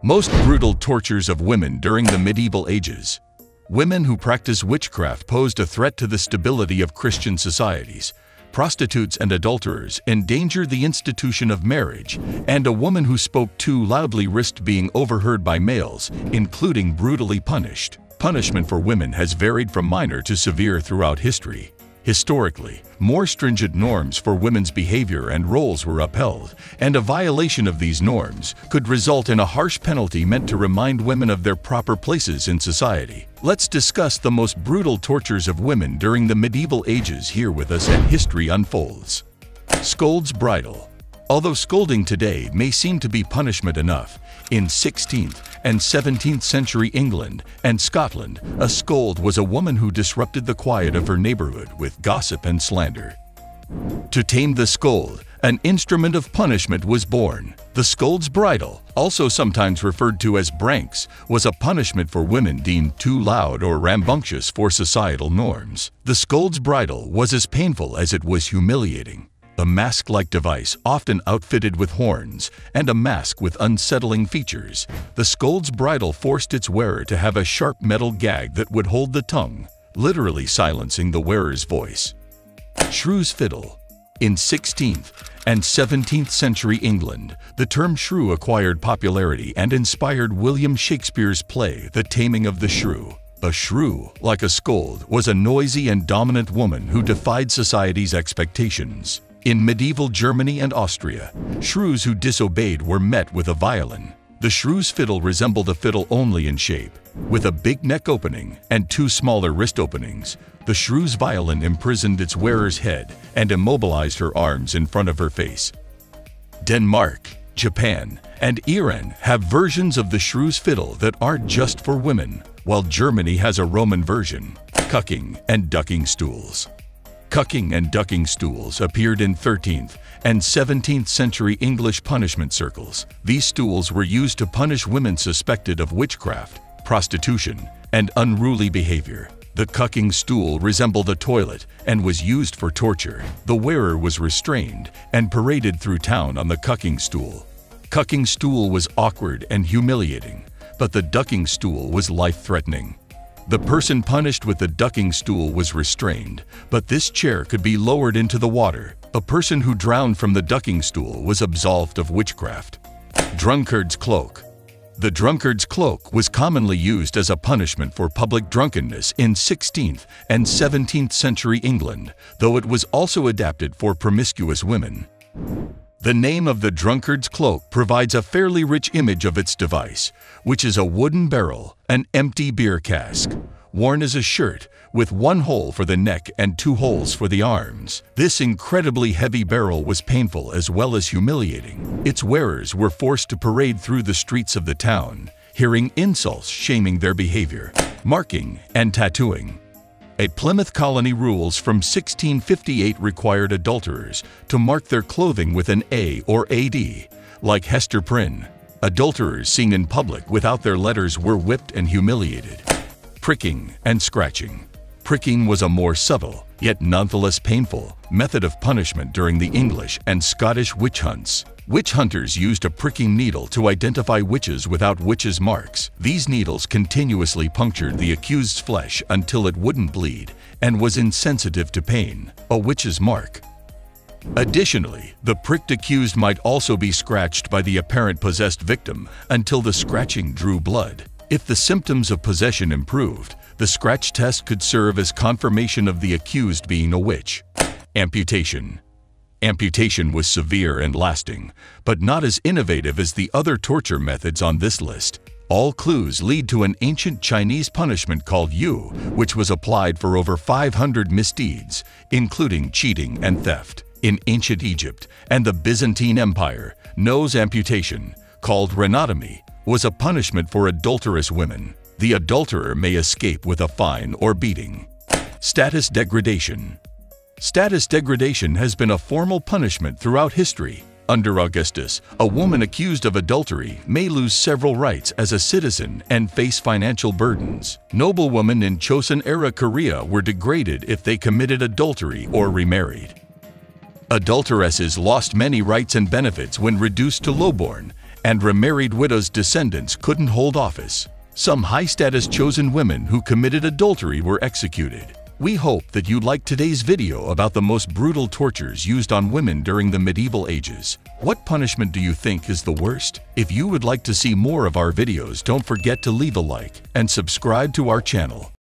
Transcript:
Most brutal tortures of women during the medieval ages. Women who practiced witchcraft posed a threat to the stability of Christian societies. Prostitutes and adulterers endangered the institution of marriage, and a woman who spoke too loudly risked being overheard by males, including brutally punished. Punishment for women has varied from minor to severe throughout history. Historically, more stringent norms for women's behavior and roles were upheld, and a violation of these norms could result in a harsh penalty meant to remind women of their proper places in society. Let's discuss the most brutal tortures of women during the medieval ages here with us at History Unfolds. SCOLD'S bridle. Although scolding today may seem to be punishment enough, in 16th and 17th century England and Scotland, a scold was a woman who disrupted the quiet of her neighborhood with gossip and slander. To tame the scold, an instrument of punishment was born. The scold's bridle, also sometimes referred to as branks, was a punishment for women deemed too loud or rambunctious for societal norms. The scold's bridle was as painful as it was humiliating. A mask-like device often outfitted with horns and a mask with unsettling features, the scold's bridle forced its wearer to have a sharp metal gag that would hold the tongue, literally silencing the wearer's voice. SHREW'S fiddle. In 16th and 17th century England, the term shrew acquired popularity and inspired William Shakespeare's play The Taming of the Shrew. A shrew, like a scold, was a noisy and dominant woman who defied society's expectations. In medieval Germany and Austria, shrews who disobeyed were met with a violin. The shrew's fiddle resembled a fiddle only in shape. With a big neck opening and two smaller wrist openings, the shrew's violin imprisoned its wearer's head and immobilized her arms in front of her face. Denmark, Japan, and Iran have versions of the shrew's fiddle that aren't just for women, while Germany has a Roman version. Cucking and ducking stools. Cucking and ducking stools appeared in 13th and 17th century English punishment circles. These stools were used to punish women suspected of witchcraft, prostitution, and unruly behavior. The cucking stool resembled a toilet and was used for torture. The wearer was restrained and paraded through town on the cucking stool. Cucking stool was awkward and humiliating, but the ducking stool was life-threatening. The person punished with the ducking stool was restrained, but this chair could be lowered into the water. A person who drowned from the ducking stool was absolved of witchcraft. Drunkard's cloak. The drunkard's cloak was commonly used as a punishment for public drunkenness in 16th and 17th century England, though it was also adapted for promiscuous women. The name of the drunkard's cloak provides a fairly rich image of its device, which is a wooden barrel, an empty beer cask, worn as a shirt, with one hole for the neck and two holes for the arms. This incredibly heavy barrel was painful as well as humiliating. Its wearers were forced to parade through the streets of the town, hearing insults shaming their behavior. Marking and tattooing. A Plymouth Colony rules from 1658 required adulterers to mark their clothing with an A or AD, like Hester Prynne. Adulterers seen in public without their letters were whipped and humiliated. Pricking and scratching. Pricking was a more subtle, yet nonetheless painful, method of punishment during the English and Scottish witch hunts. Witch hunters used a pricking needle to identify witches without witches' marks. These needles continuously punctured the accused's flesh until it wouldn't bleed and was insensitive to pain, a witch's mark. Additionally, the pricked accused might also be scratched by the apparent possessed victim until the scratching drew blood. If the symptoms of possession improved, the scratch test could serve as confirmation of the accused being a witch. Amputation. Amputation was severe and lasting, but not as innovative as the other torture methods on this list. All clues lead to an ancient Chinese punishment called yu, which was applied for over 500 misdeeds, including cheating and theft. In ancient Egypt and the Byzantine Empire, nose amputation, called rhinotomy, was a punishment for adulterous women. The adulterer may escape with a fine or beating. Status degradation. Status degradation has been a formal punishment throughout history. Under Augustus, a woman accused of adultery may lose several rights as a citizen and face financial burdens. Noblewomen in Chosun-era Korea were degraded if they committed adultery or remarried. Adulteresses lost many rights and benefits when reduced to lowborn, and remarried widows' descendants couldn't hold office. Some high-status chosen women who committed adultery were executed. We hope that you liked today's video about the most brutal tortures used on women during the medieval ages. What punishment do you think is the worst? If you would like to see more of our videos, don't forget to leave a like and subscribe to our channel.